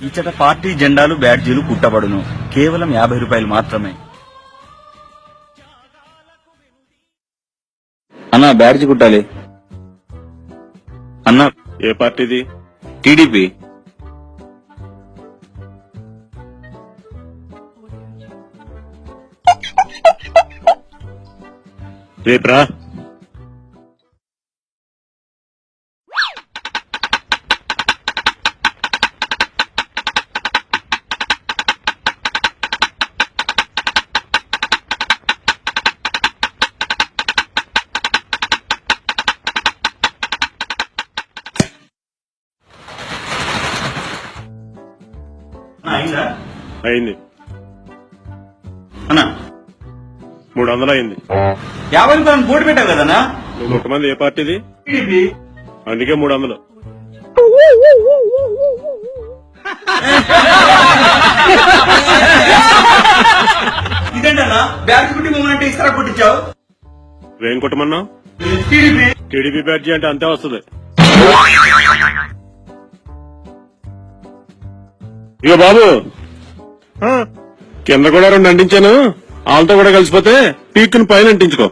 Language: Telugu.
ఇచ్చట పార్టీ జెండాలు బ్యాడ్జీలు కుట్టబడును. కేవలం 50 రూపాయలు మాత్రమే. అన్నా బ్యాడ్జీ కుట్టాలి. అన్నా ఏ పార్టీది? టీడీపీ. రేపురా. అయిందా? అయింది. అన్నా 300 అయింది. 50 రూపాయలు పోటీ పెట్టావు కదన్నా. నువ్వు ఒక మంది ఏ పార్టీది? టీడీపీ. అందుకే 300. ఇదేంటన్నా బ్యాడ్జీ కుట్టి మమ్మల్ని ఇస్తారా కుట్టించావు? ఏం కొట్టమన్నావు? టీడీపీ. టీడీపీ బ్యాడ్జీ అంటే అంతే వస్తుంది. ఇక బాబు కింద కూడా 2 అంటించాను. వాళ్ళతో కూడా కలిసిపోతే పీక్కుని పైన అంటించుకో.